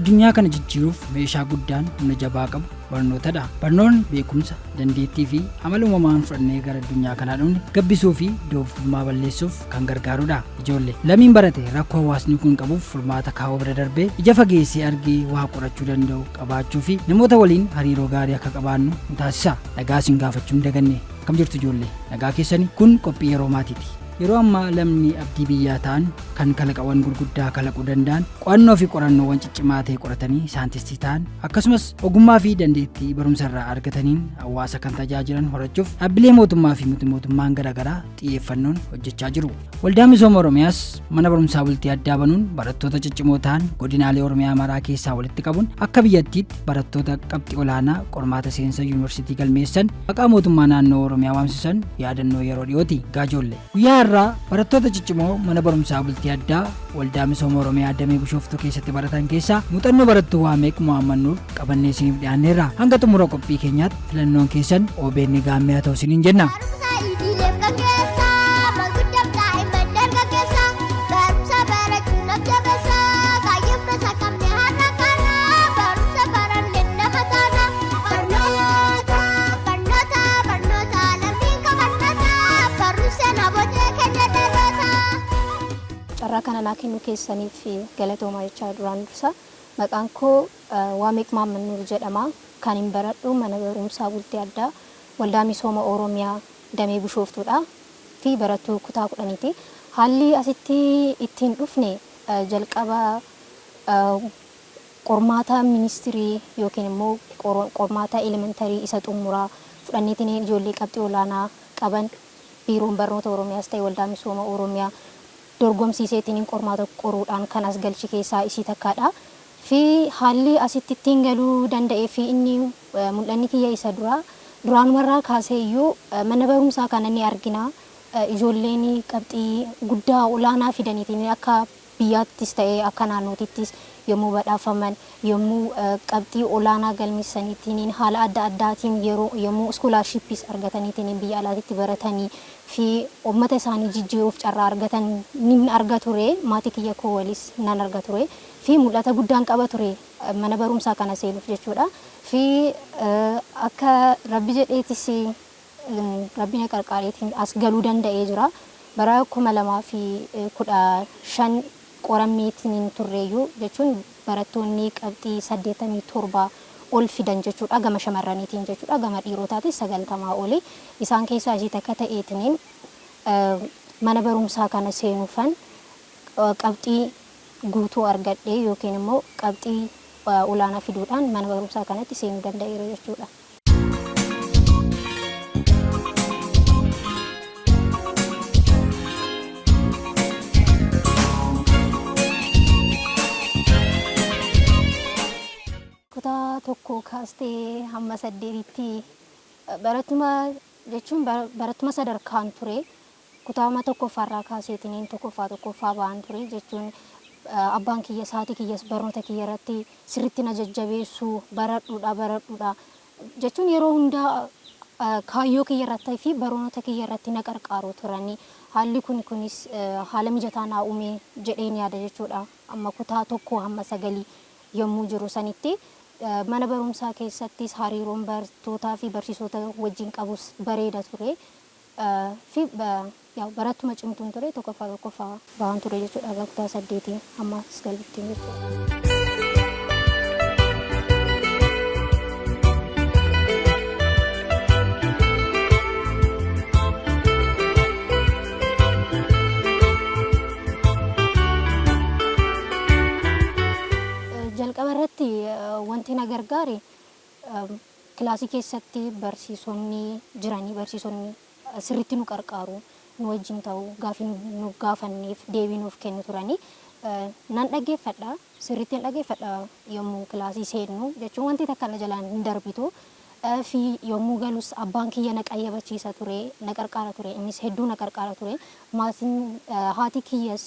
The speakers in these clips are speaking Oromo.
addunyaa kana jijjiiruuf meeshaa guddaan humna jabaa qabu barnootadha. Barnoonni beekumsa, dandeettii fi amala uumamaan fudhannee gara addunyaa kanaa dhufne gabbisuu fi doofummaa balleessuuf kan gargaarudha. Ijoollee lammiin barate rakkoo hawaasni kun qabuuf furmaata kaa'uu bira darbee ija fageessee argee waa qorachuu danda'u qabaachuu fi namoota waliin hariiroo gaarii akka qabaannu nu taasisa. Nagaa isin gaafachuu hin daganne. Kam jirtu ijoollee? Nagaa keessanii? Kun qophii yeroo maatiiti. Yeroo ammaa lamni abdii biyyaa ta'an kan kalaqawwan gurguddaa kalaquu danda'an qo'annoo fi qorannoowwan ciccimaa ta'e qoratanii saayintistii ta'an akkasumas ogummaa fi dandeettii barumsa irraa argataniin hawaasa kan tajaajilan horachuuf dhaabbilee mootummaa fi miti mootummaan garaagaraa xiyyeeffannoon hojjechaa jiru. Waldaan Misooma Oromiyaas mana barumsaa bultii addaa banuun barattoota ciccimoo ta'an godinaalee Oromiyaa maraa keessaa walitti qabuun akka biyyattiitti barattoota qabxii olaanaa qormaata seensa yuunivarsiitii galmeessan maqaa mootummaa naannoo Oromiyaa waamsisan yaadannoo yeroo dhiyooti. Gaajoollee guyyaa irraa barattoota ciccimoo mana barumsaa bultii addaa Waldaa Misooma Oromiyaa Damee Bishooftuu keessatti baratan keessaa muuxannoo barattuu Waameek Muhammad Nuur qabannee isiniif dhiyaanneerra. Hanga xumura qophii keenyaatti filannoon keessan OBN gaammee haa ta'u isiniin jenna. Carraa kana naa kennu keessaniif galatoomaa jechaa duraan dursa. Maqaan koo Waameek Muhammad Nuur jedhama. Kan hin baradhu mana barumsaa bultii addaa Waldaa Misooma Oromiyaa Damee Bishooftuudha fi barattuu kutaa 10ti. Haalli asitti ittiin dhufne jalqaba qormaata ministirii yookiin immoo qormaata elementarii isa xumuraa fudhanneetiin ijoollee qabxii olaanaa qaban biiroon barnoota Oromiyaas ta'e Waldaa Misooma Oromiyaa dorgomsiiseetiin qormaata qoruudhaan kan as galchi keessaa isii takkaadha. Fi haalli asitti ittiin galuu danda'ee fi inni mul'anni kiyya isa duraanumarraa kaasee iyyuu mana barumsaa kana ni argina. Ijoolleen qabxii guddaa olaanaa fidaniitiin akka biyyaattis ta'ee akka naannootittis yommuu badhaafaman yommuu qabxii olaanaa galmeessaniitiin haala adda addaatiin yommuu iskoolaarshippiis argataniitiin biyya alaatti baratanii fi uummata isaanii jijjiiruuf carraa argatan ni arga ture. Maatii kiyya koo walis nan arga ture fi mul'ata guddaan qaba ture mana barumsaa kana seenuuf jechuudha. Fi akka rabbi jedheetis rabbi na qarqaareetiin as galuu danda'ee jira. Bara 2015 qorammeetiin turreeyyuu jechuun barattoonni qabxii 87 ol fidan jechuudha gama shamarraniitiin jechuudha gama dhiirotaatis 90 oli isaan keessaa ishii takka ta'eetiin mana barumsaa kana seenuufan qabxii guutuu argadhee yookiin immoo qabxii olaanaa fiduudhaan mana barumsaa kanatti seenuu danda'eera jechuudha. Kutaa tokko kaastee hamma 8tti barattuma jechuun barattuma sadarkaan ture. Kutaa tokkoffaarraa kaaseetiin tokkoffaa ba'an ture jechuun abbaan kiyya saatii kiyyas barnoota kiyya irratti sirriitti na jajjabeessuu baradhuudha jechuun yeroo hundaa kaayyoo kiyya irratti fi barnoota kiyya irratti na qarqaaru turani. Haalli kunis haala mijataa naa uume jedheen yaada jechuudha. Amma kutaa tokko hamma 9 yommuu jiru sanitti mana barumsaa keessattis hariiroon barattootaa fi barsiisota wajjin qabus bareeda ture. Fi barattuma cimtuun ture tokkoffaa ba'an ture jechuudha kutaa 8 hamma 9tti jechuudha. Jalqaba irratti wanti na gargaare kilaasii keessatti barsiisonni jiranii barsiisonni sirriitti nu qarqaaru nu wajjin ta'u gaafii nu gaafanneef deebii nuuf kennu turani. Nan dhaggeeffadha sirriitti dhaggeeffadha yommuu kilaasii seennu jechuun wanti takka na jalaan hin darbitu fi yommuu galus abbaan kiyya na qayyabachiisa ture na qarqaara ture innis hedduu na qarqaara ture. Maatiin haati kiyyas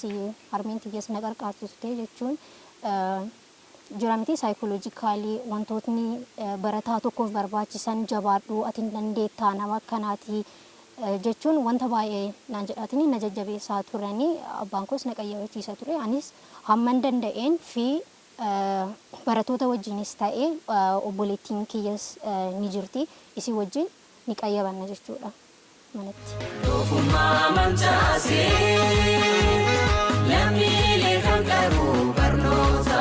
harmeen kiyyas na qarqaartiste jechuun jiramti saayikooloojikaalii wantootni barataa tokkoof barbaachisan jabaadhu ati dandeettaa nama akkanaati jechuun wanta baay'ee naan jedhaatini na jajjabeessaa turani. Abbaan koos na qayyabachiisa ture anis hamman danda'een fi barattoota wajjinis ta'ee obboleettiin kiyyas ni jirti. Isii wajjin ni qayyabanna jechuudha manatti. Doofummaa mancaasee lammiilee kan qabu barnoota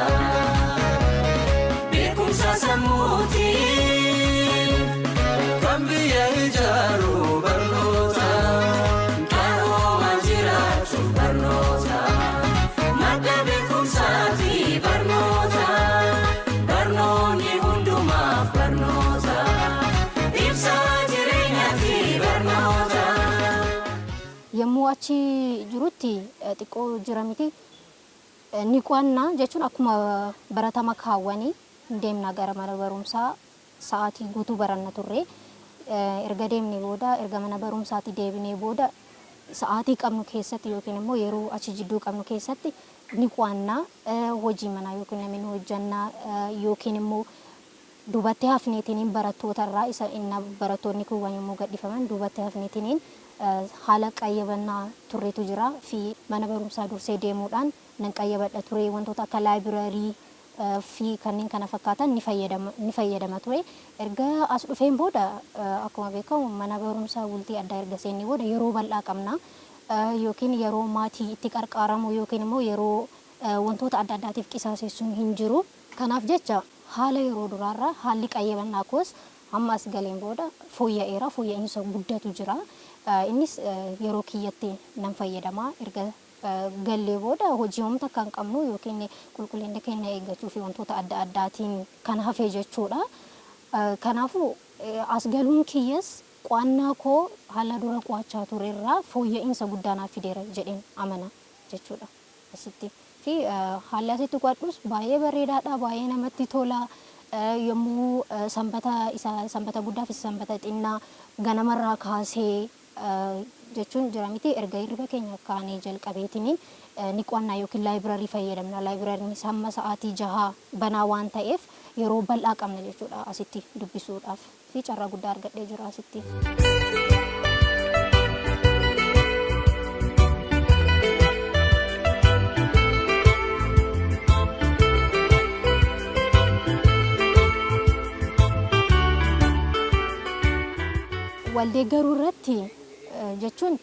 beekumsa sammuutiin kan biyya ijaaru barnoota qaroomaan jiraachuuf barnoota madda beekumsaati barnoota barnoonni hundumaaf barnoota ibsaa jireenyaati barnoota. Yommuu achi jirutti xiqqoo jira miti ni qo'annaa jechuun akkuma baratama kaawwanii deemnaa gara mana barumsaa sa'aatii guutuu baranna turre. Erga deemnee booda erga mana barumsaatti deebinee booda sa'aatii qabnu keessatti yookiin immoo yeroo achi jidduu qabnu keessatti ni qo'annaa hojii manaa yookiin namni hojjannaa yookiin immoo duubatti hafneetiin barattoota irraa isa inni barattoonni kuuwwan yommuu gadhiifaman duubatti hafneetiin haala qayyabannaa turreetu jira fi mana barumsaa dursee deemuudhaan nan qayyabadha ture wantoota akka laayibiraarii fi kanneen kana fakkaatan ni fayyadama ture. Erga as dhufeen booda akkuma beekamu mana barumsaa bultii addaa erga seennee booda yeroo bal'aa qabna yookiin yeroo maatii itti qarqaaramu yookiin immoo yeroo wantoota adda addaatiif qisaasessuun hin jiru. Kanaaf jecha haala yeroo duraarraa haalli qayyabannaa koos amma as galeen booda fooyya'eera, fooyya'insa guddatu jira. Innis yeroo kiyyatti nan fayyadama erga gallee booda hojii humna kan qabnu yookiin qulqullina keenya eeggachuu fi wantoota adda addaatiin kan hafe jechuudha. Kanaafuu as galuun kiyyas qo'annaa koo haala dura qo'achaa turerraa fooyya'insa guddaa naaf fideera jedheen amana jechuudha asitti. Fi haalli asitti qo'adhus baay'ee bareedaadha, baay'ee namatti tola. Yommuu sanbata guddaa fi sanbata xinnaa ganamarraa kaasee jechuun jira miti erga hirriba keenya kaanee jalqabeetiin ni qo'annaa yookiin laayibiraarii fayyadamna. Laayibiraariin hamma sa'aatii 6 banaa waan ta'eef yeroo bal'aa qabna jechuudha asitti dubbisuudhaaf fi carraa guddaa argadhee jira asitti. Waldeeggaruu irratti jechuun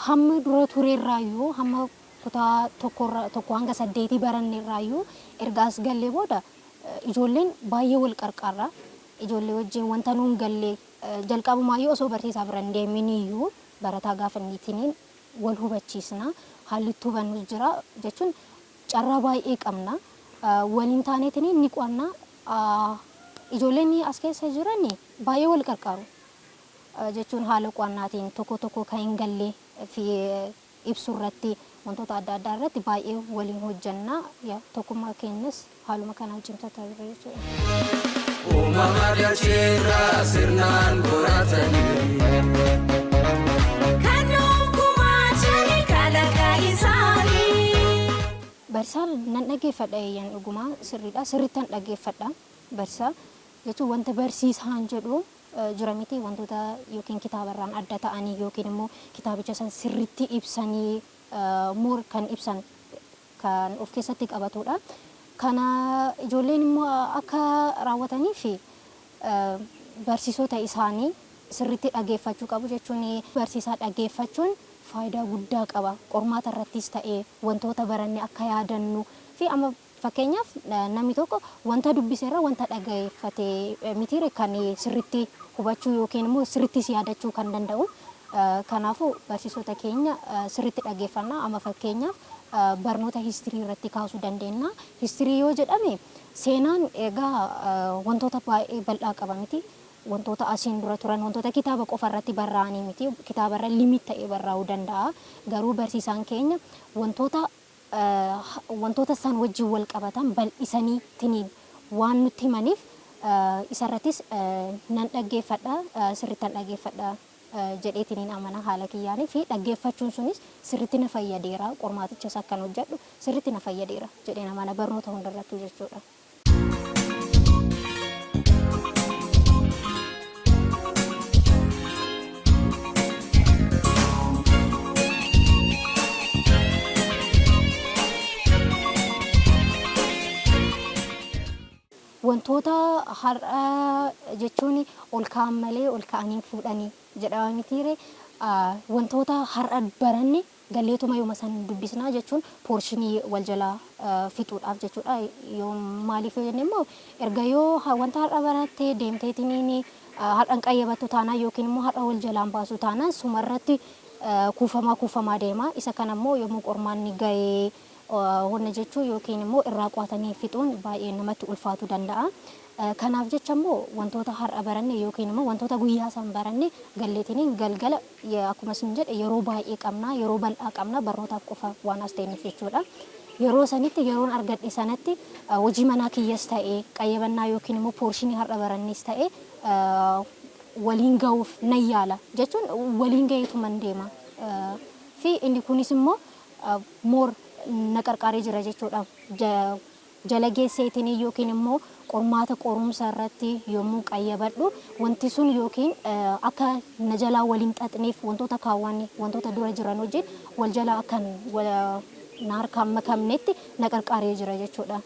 hamma dura tureerraayyuu hamma kutaa tokko hanga 8 baranneerraayyuu erga as gallee booda ijoolleen baay'ee wal qarqaarra. Ijoollee wajjin wanta nuun gallee jalqabumaayyuu osoo barsiisaa biran deeminiyyuu barataa gaafanniitiin wal hubachiisna. Haalli itti hubannus jira jechuun carraa baay'ee qabna. Waliin taaneetiin ni qo'annaa. Ijoolleen as keessa jiran baay'ee wal qarqaaru. Jechuun haala qo'annaatiin tokko kan hin gallee fi ibsu irratti wantoota adda addaa irratti baay'ee waliin hojjannaa. Tokkummaa keenyas haaluma kanaan cimsataa jirra jechuudha. Uumama dacheerraa sirnaan qoratanii kan dhugummaachanii kalaqaa isaanii. Barsiisaan nan dhaggeeffadha eeyyan dhugumaa sirriidha. Sirriitti nan dhaggeeffadha barsiisaa jechuun wanta barsiisaan jedhu jira miti wantoota yookiin kitaabarraan adda ta'anii yookiin immoo kitaabicha san sirriitti ibsanii muur kan ibsan kan of keessatti qabatudha. Kana ijoolleen immoo akka raawwatanii fi barsiisota isaanii sirriitti dhaggeeffachuu qabu jechuun barsiisaa dhaggeeffachuun faayidaa guddaa qaba. Qormaata irrattis ta'ee wantoota baranne akka yaadannu fi amma fakkeenyaaf namni tokko wanta dubbiseerra wanta dhaggeeffatee mitiire kan sirriitti hubachuu yookiin immoo sirriittis yaadachuu kan danda'u. Kanaafuu barsiisota keenya sirriitti dhaggeeffannaa. Amma fakkeenyaaf barnoota histirii irratti kaasuu dandeenya. Histirii yoo jedhame seenaan egaa wantoota baay'ee bal'aa qaba miti. Wantoota asiin dura turan wantoota kitaaba qofa irratti barraa'anii miti. Kitaabarra limit ta'ee barraa'uu danda'a. Garuu barsiisaan keenya wantoota san wajjin wal qabatan bal'isanii tiniin waan nutti himaniif isarrattis nan dhaggeeffadha sirriitti nan dhaggeeffadha jedheetiniin amana haala kiyyaanii fi dhaggeeffachuun sunis sirriitti na fayyadeera. Qormaatichas akkan hojjedhu sirriitti na fayyadeera jedheen amana barnoota hundarrattuu jechuudha. wantoota har'a jechuun ol ka'an malee ol ka'anii fuudhanii jedhama mitiire wantoota har'a baranne galleetuma yooma san dubbisnaa jechuun poorshinii wal jalaa fixuudhaaf jechuudha. Yoo maaliif yoo jenne immoo erga yoo wanta har'a barattee deemteetiniin har'an qayyabattu taanaan yookiin immoo har'a wal jalaan baasu taanaan sumarratti kuufamaa deema. Isa kana immoo yommuu qormaanni ga'ee honna jechuu yookiin immoo irraa qo'atanii fixuun baay'ee namatti ulfaatu danda'a. Kanaaf jecha immoo wantoota har'a baranne yookiin immoo wantoota guyyaa san baranne galleetiniin galgala akkuma isin jedhe yeroo baay'ee qabna, yeroo bal'aa qabna barnootaaf qofa waan as ta'eef jechuudha. Yeroo sanitti yeroon argadhe sanatti hojii manaa kiyyas ta'ee qayyabannaa yookiin immoo poorshinii har'a barannis ta'ee waliin ga'uuf nan yaala jechuun waliin ga'eetuman deema. Fi inni kunis immoo moor na qarqaaree jira jechuudha. Jala geesseetiin yookiin immoo qormaata qorumsa irratti yommuu qayyabadhu wanti sun yookiin akka na jalaa waliin xaxneef wantoota kaawwanni wantoota dura jiran wajjin wal jalaa akkan na harkaan makamnetti na qarqaaree jira jechuudha.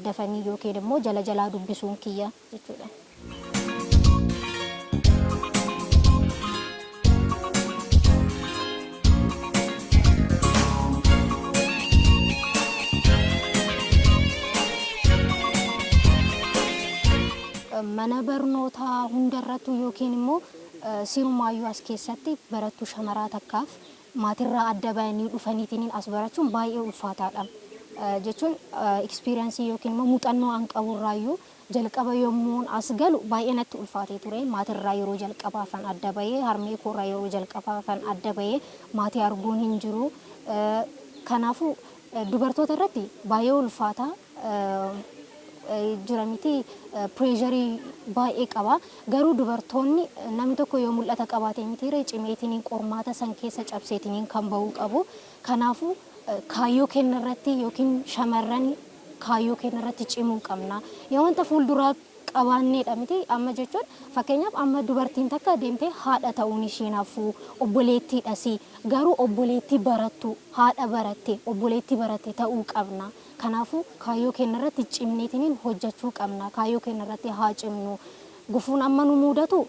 Dafanii yookiin immoo jalaa dubbisuun kiyya jechuudha. Mana barnootaa hundarrattu yookiin immoo sirumayyuu as keessatti barattuu shamaraa takkaaf maatirraa adda ba'anii dhufaniitiin as barachuun baay'ee ulfaataadha. Jechuun eksperiensii yookiin immoo muuxannoo an qaburraayyuu jalqaba yommuu as galu baay'ee natti ulfaatee ture. Maatirraa yeroo jalqabaafan adda ba'ee harmee koorraa yeroo jalqabaafan adda ba'ee maatii arguun hin jiru. Kanaafuu dubartoota irratti baay'ee ulfaata. Jira miti pireesharii baay'ee qaba. Garuu dubartoonni namni tokko yoo mul'ata qabaate mitiire cimeetiniin qormaata san keessa cabseetiniin kan bahuu qabu. Kanaafuu kaayyoo kenna irratti yookiin shamarran kaayyoo kenna irratti cimuu qabna. Yoo wanta fuulduraa qabaanneedha miti amma jechuun fakkeenyaaf amma dubartiin takka deemtee haadha ta'uun isheen hafuu obboleettiidhasi. Garuu obboleettii barattu haadha baratte obboleettii baratte ta'uu qabna. Kanaafuu kaayyoo kenna irratti cimneetiniin hojjechuu qabna. Kaayyoo kenna irratti haa cimnu. Gufuun amma nu mudatu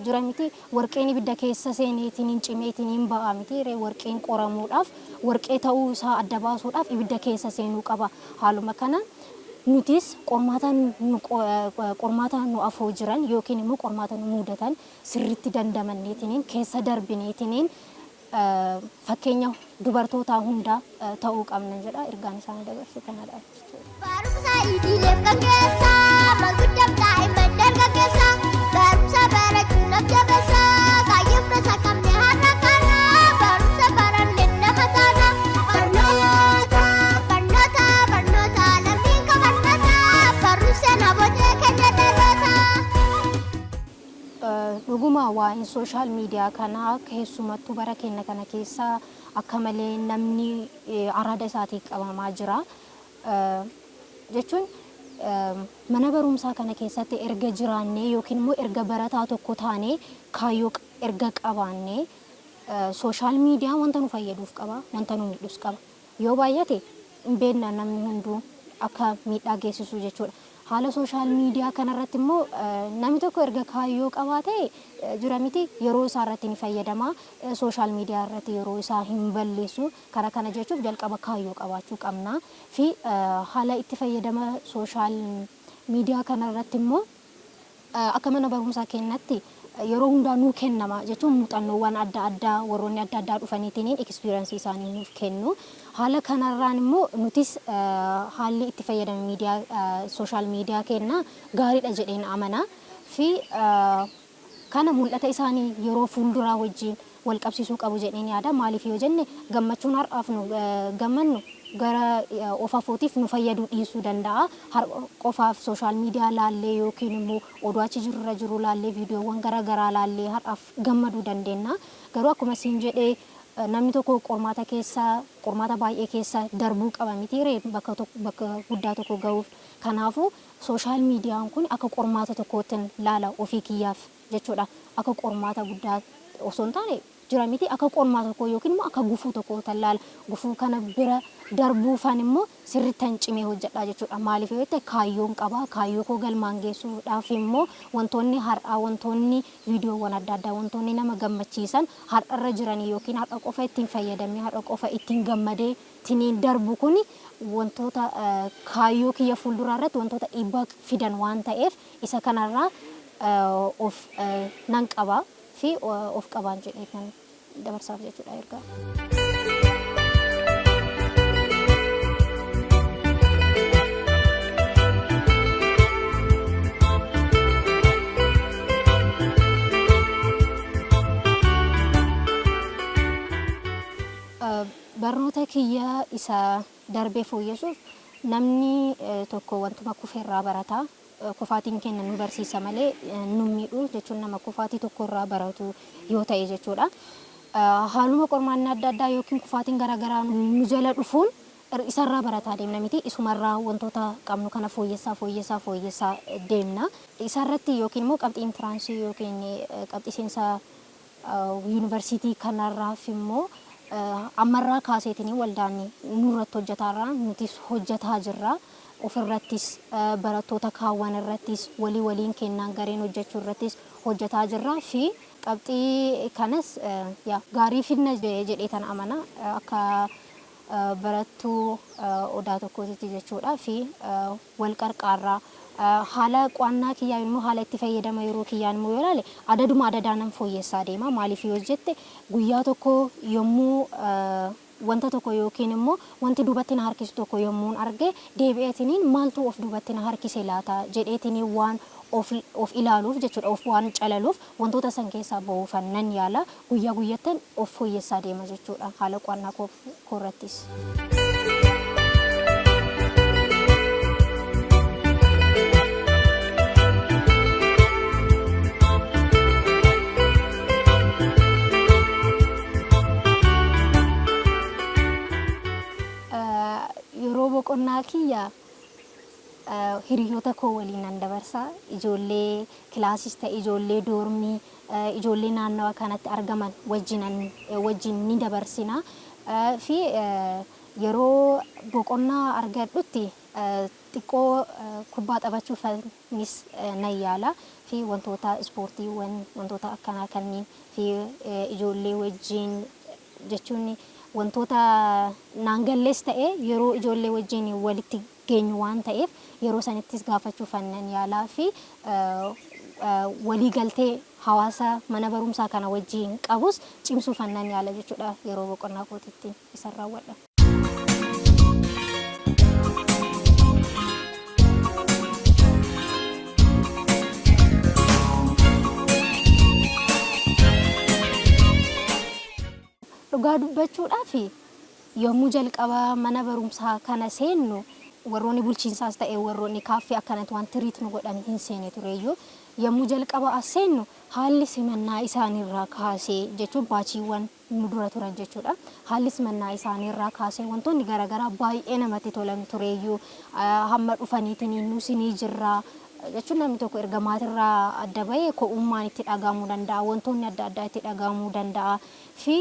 jira miti warqeen ibidda keessa seeneetiniin cimeetiniin ba'a miti warqeen qoramuudhaaf warqee ta'uu isaa adda baasuudhaaf ibidda keessa seenuu qaba. Haaluma kana nutis qormaata nu afoo jiran yookiin immoo qormaata nu mudatan sirriitti dandamanneetiniin keessa darbineetiniin fakkeenya dubartoota hundaa ta'uu qabna jedha ergaan isaanii dabarsu kanadha. Barumsa idileef gaggeessaa maguddaaf daa'imman dargaggeessaa barumsa barachuun abjabeessaa kaayyoo fedha qabne har'a kana barumsa baranne nama taana barnoota lammiin qabannata barumsa namoota kenna dhaloota. Dhuguma waa'in sooshaal miidiyaa kanaa keessumattuu bara keenya kana keessa akka malee namni araada isaatii qabamaa jira. Jechuun mana barumsaa kana keessatti erga jiraannee yookiin immoo erga barataa tokko taanee kaayyoo erga qabaannee sooshaal miidiyaa wanta nu fayyaduuf qaba, wanta nu miidhus qaba. Yoo baay'ate hin beekna namni hunduu akka miidhaa geessisu jechuudha. Haala sooshaal miidiyaa kanarratti immoo namni tokko erga kaayyoo qabaatee jira miti yeroo isaa irratti ni fayyadama. Sooshaal miidiyaa irratti yeroo isaa hin balleessu. Karaa kana jechuuf jalqaba kaayyoo qabaachuu qabna. Fi haala itti fayyadama sooshaal miidiyaa kanarratti immoo akka mana barumsaa keenyatti yeroo hundaa nuu kennama jechuun muuxannoowwan adda addaa warroonni adda addaa dhufaniitiin eksperiensii isaanii nuuf kennu. Haala kanarraan immoo nutis haalli itti fayyadama miidiyaa sooshaal miidiyaa keenna gaariidha jedheen amana. Fi kana mul'ata isaanii yeroo fuulduraa wajjin wal qabsiisuu qabu jedheen yaada. Maaliif yoo jenne gammachuun har'aaf nu gammannu gara of afootiif nu fayyaduu dhiisuu danda'a. Qofaaf sooshaal miidiyaa laallee yookiin immoo oduu achi jiru laallee viidiyoowwan garaagaraa laallee har'aaf gammaduu dandeenya. Garuu akkuma siin jedhee namni tokko qormaata baay'ee keessa darbuu qaba mitiiree bakka guddaa tokko ga'uuf. Kanaafuu sooshaal miidiyaan kun akka qormaata tokkootti laala ofii kiyyaaf jechuudha. Akka qormaata guddaa osoo hin taane jira miti akka qormaa tokko yookiin immoo akka gufuu tokko tallaala gufuu kana bira darbuufan immoo sirriitti cimee hojjedha jechuudha. Maaliif yoo ta'e kaayyoon qaba kaayyoo koo galmaan geessuudhaaf immoo wantoonni har'aa wantoonni viidiyoowwan adda addaa wantoonni nama gammachiisan har'arra jiranii yookiin har'a qofa ittiin fayyadamee har'a qofa ittiin gammadee tiniin darbu kuni wantoota kaayyoo kiyya fuulduraa irratti wantoota dhiibbaa fidan waan ta'eef isa kanarraa of nan qabaa fi of qabaan jedhee kan dabarsaaf jechuudha ergaa. Barnoota kiyya isa darbee fooyyessuuf namni tokko wantuma kufeerraa barataa kufaatiin kenna nu barsiisa malee nu miidhu jechuun nama kufaatii tokko irraa baratu yoo ta'e jechuudha. Haaluma qormaanni adda addaa yookiin kufaatiin garaagaraa nu jala dhufuun isarraa barataa deemna miti isumarraa wantoota qabnu kana fooyyessaa deemna. Isarratti yookiin immoo qabxii intiraansii yookiin qabxii seensaa yuunivarsiitii kanarraaf immoo ammarraa kaaseetiin waldaan nurratti hojjetaarraa nutis hojjetaa jirra. Ofirrattis barattoota kaawwan irrattis waliin kennaan gareen hojjechuu irrattis hojjetaa jirra fi qabxii kanas gaarii fidna jedhee tan amana akka barattuu odaa tokkootti jechuudha fi wal qarqaarraa haala qo'annaa kiyyaa immoo haala itti fayyadama yeroo kiyyaan immoo yoo ilaale adadaan fooyyessaa deema. Maaliif yoo jette guyyaa tokko yommuu wanta tokko yookiin immoo wanti duubatti na harkisu tokko yommuu arge deebi'eetiniin maaltu of duubatti na harkise laata jedheetiniin waan of ilaaluuf jechuudha of waan calaluuf wantoota san keessaa bahuufan nan yaala guyyaa guyyattan of fooyyessaa deema jechuudha haala qo'annaa koorrattis. Boqonnaa kiyya hiriyoota koo waliin nan dabarsa ijoollee kilaasis ta'e ijoollee doormii ijoollee naannawa kanatti argaman wajjin ni dabarsina fi yeroo boqonnaa argadhutti xiqqoo kubbaa taphachuufis nan yaala fi wantoota ispoortiiwwan wantoota akkanaa kanneen fi ijoollee wajjin jechuun wantoota naangallees ta'e yeroo ijoollee wajjin walitti geenyu waan ta'eef yeroo sanittis gaafachuuf nan yaalaa fi waliigaltee hawaasa mana barumsaa kana wajjin qabus cimsuuf nan yaala jechuudha yeroo boqonnaa kootitti isa raawwadha. Dhugaa dubbachuudhaaf yommuu jalqaba mana barumsaa kana seennu warroonni bulchiinsaas ta'e warroonni kaaffee akkanatti waan tiriit nu godhan hin seene tureyyuu yommuu jalqaba as seennu haalli simannaa isaaniirraa kaasee jechuun baachiiwwan nu dura turan jechuudha. Haalli simannaa isaaniirraa kaasee wantoonni garaagaraa baay'ee namatti tolan tureyyuu hamma dhufaniitiin nu sinii jirraa jechuun namni tokko erga maatirraa adda bahee ko'ummaan itti dhagahamuu danda'a wantoonni adda addaa itti dhagahamuu danda'a fi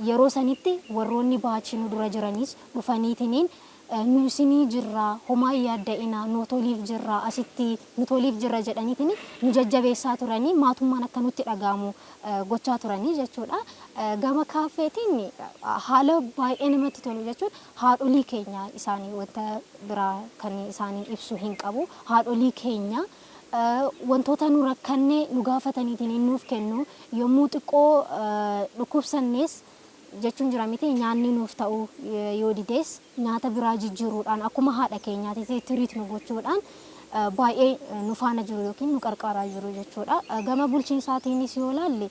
yeroo sanitti warroonni baachii nu dura jiranis dhufaniitiniin nu sinii jirraa homaa yaadda'ina nu toliif jirraa asitti nu toliif jirra jedhaniitiin nu jajjabeessaa turanii maatummaan akka nutti dhagahamu gochaa turanii jechuudha. Gama kaaffeetiin haala baay'ee namatti tolu jechuun haadholii keenya isaanii wanta biraa kan isaanii ibsu hin qabu haadholii keenya wantoota nu rakkannee nu gaafataniitiin nuuf kennu yommuu xiqqoo dhukkubsannees jechuun jira miti nyaanni nuuf ta'u yoo didees nyaata biraa jijjiiruudhaan akkuma haadha keenyaatti tiriit nu gochuudhaan baay'ee nu faana jiru yookiin nu qarqaaraa jiru jechuudha. Gama bulchiinsaatiinis yoo ilaalle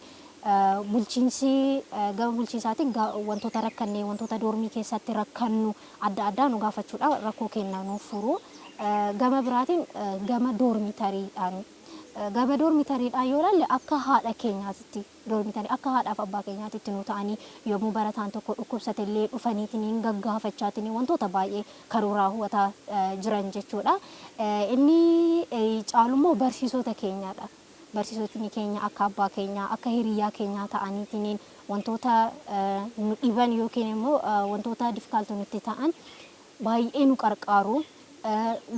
gama bulchiinsaatiin wantoota rakkannee wantoota doormii keessatti rakkannu adda addaa nu gaafachuudha rakkoo kennaa nuuf furu. Gama biraatiin gama doormitariidhaan yoo ilaalle akka haadha keenyaatti doormitarii akka haadhaaf abbaa keenyaatti nu ta'anii yommuu barataan tokko dhukkubsatellee dhufaniitiin gaggaafachaatiin wantoota baay'ee karoora hubataa jiran jechuudha. Inni caalummoo barsiisota keenyaadha. barsiisotni keenya akka abbaa keenya akka hiriyaa keenya ta'aniitiin wantoota nu dhiban yookiin immoo wantoota difficult nutti ta'an baay'ee nu qarqaaru.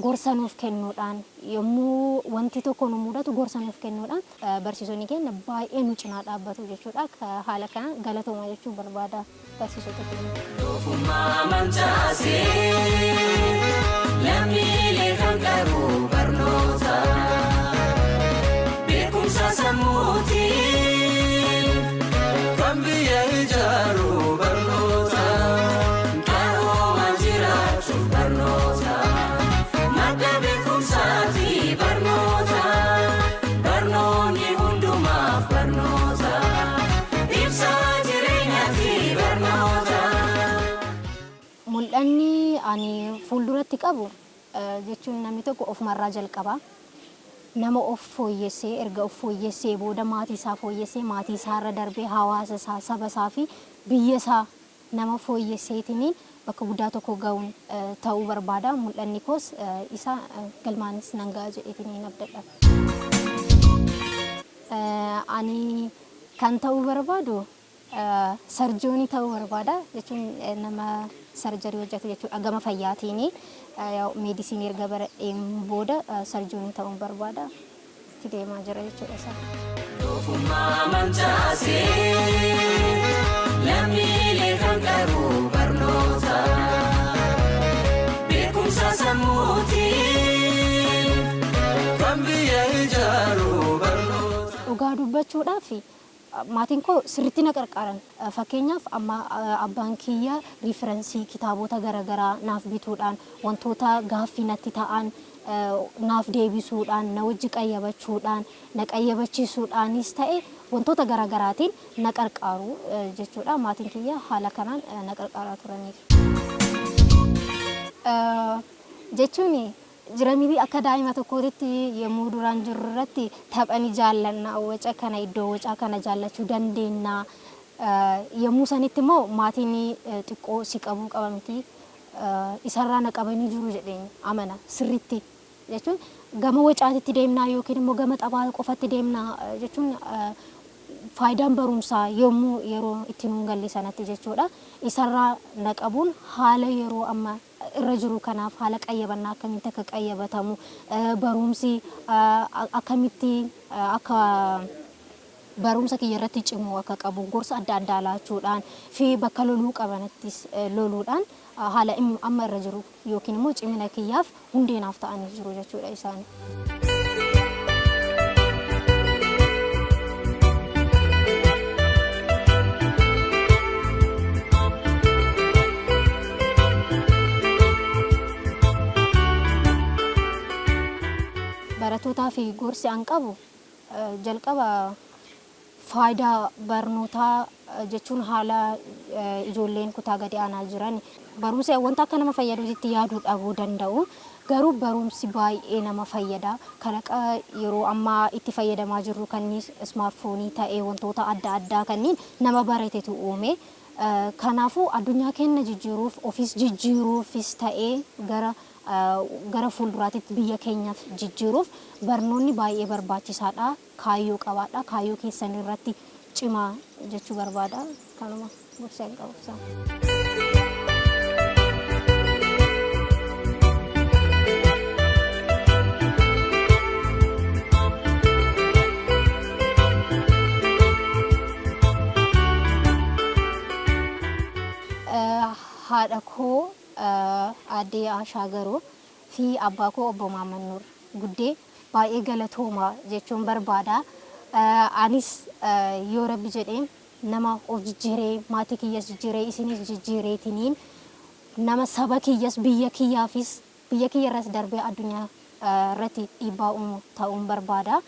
Gorsa nuuf kennuudhaan yommuu wanti tokko nu mudatu gorsa nuuf kennuudhaan barsiisonni keenya baay'ee nu cinaa dhaabbatu jechuudha. Haala kana galatooma jechuu barbaada barsiisota keenya. Doofummaa mancaasee lammiilee kan qabu barnoota beekumsa sammuutiin kan biyya ijaaru barnoota qaroomaan jiraachuuf barnoota. Barnoonni hundumaaf barnoota ibsaa jireenyaati barnoota. Mul'anni ani fuulduratti qabu jechuun namni tokko ofumarraa jalqaba. Nama of fooyyessee erga of fooyyessee booda maatii isaa fooyyessee maatii isaarra darbee hawaasa isaa saba isaa fi biyya isaa nama fooyyesseetiin bakka guddaa tokko ga'uun ta'uu barbaada. Mul'anni koos isa galmaanis nan ga'a jedheetiin abdadha. Ani kan ta'uu barbaadu sarjoonii ta'uu barbaada jechuun nama sarjarii hojjetu jechuudha. Gama fayyaatiin meedisinii erga baradheen booda sarjoonii ta'uu barbaada. Itti deemaa jira jechuudha isaa. Doofummaa mancaasee lammiilee kan qabu barnoota beekumsa sammuutiin kan biyya ijaaru barnoota. Dhugaa dubbachuudhaaf maatiin koo sirriitti na qarqaaran. Fakkeenyaaf amma abbaan kiyya riiferansii kitaabota garaagaraa naaf bituudhaan wantoota gaaffii natti ta'an naaf deebisuudhaan na wajji qayyabachuudhaan na qayyabachiisuudhaanis ta'e wantoota garaagaraatiin na qarqaaru jechuudha. Maatiin kiyya haala kanaan na qarqaaraa turaniiru. Jechuun jiramii akka daa'ima tokkootti yommuu duraan jirru irratti taphanii jaallanna waca kana iddoo wacaa kana jaallachuu dandeenya. Yommuu sanitti immoo maatiin xiqqoo si qabuu qabamti isarraa na qabanii jiru jedheen amana sirriitti jechuun gama wacaatitti deemnaa yookiin immoo gama taphaa qofatti deemnaa jechuun faayidaan barumsaa yommuu yeroo itti nuun galle sanatti jechuudha. Isarraa na qabuun haala yeroo amma irra jiru kanaaf haala qayyabannaa akkamitti akka qayyabatamu barumsi akkamitti akka barumsa kiyya irratti cimu akka qabu gorsa adda addaa laachuudhaan fi bakka loluu qabanattis loluudhaan haala amma irra jiru yookiin immoo cimina kiyyaaf hundeenaaf ta'anii jiru jechuudha isaan. Baratootaa fi gorsi an qabu jalqaba faayidaa barnootaa jechuun haala ijoolleen kutaa gadi aanaa jiran barumsa wanta akka nama fayyaduutti yaaduu dhabuu danda'u. Garuu barumsi baay'ee nama fayyada. Kalaqa yeroo ammaa itti fayyadamaa jirru kanneen ismaarfoonii ta'ee wantoota adda addaa kanneen nama baratetu uume. Kanaafuu addunyaa keenya jijjiiruuf ofis jijjiiruufis ta'ee gara fuulduraatti biyya keenyaaf jijjiiruuf barnoonni baay'ee barbaachisaadha. Kaayyoo qabaadha. Kaayyoo keessan irratti cimaa jechuu barbaada. Kanuma gorsaan qabuusa. Haadha koo aadde Ashagaroo fi abbaa koo obbo Maammannuur Guddee baay'ee galatooma jechuun barbaada. Anis yoo Rabbi jedheen nama of jijjiiree maatii kiyyas jijjiiree isinis jijjiireetiniin nama saba kiyyas biyya kiyyarras darbee addunyaa irratti dhiibbaa uumu ta'uun barbaada.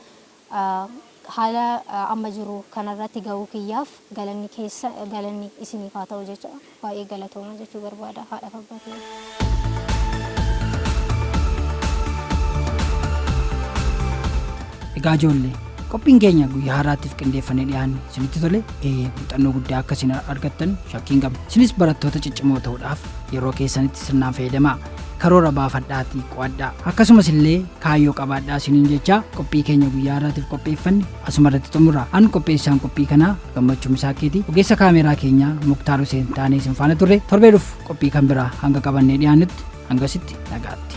Haala amma jiru kanarratti ga'uu kiyyaaf galanni isiniif haa ta'u jecha baay'ee galatooma jechuu barbaada haadha abbaa kiyya. Egaa ijoollee qophiin keenya guyyaa har'aatiif qindeeffannee dhiyaanne isinitti tole muuxannoo guddaa akkasiin argattan shakkiin qabna. Isinis barattoota ciccimoo ta'uudhaaf yeroo keessanitti sirnaan fayyadamaa. karoora baafadhaatii qo'adhaa. Akkasumas illee kaayyoo qabaadhaa isiniin jecha qophii keenya guyyaa irraatiif qopheeffanne asuma irratti xumurra. An qopheessaan qophii kanaa Gammachuu Misaakeetii. Ogeessa kaameeraa keenyaa Muktaar Huseen taanee isin faana turre. Torbee dhufu qophii kan biraa hanga qabannee dhiyaannutti hangasitti nagaatti.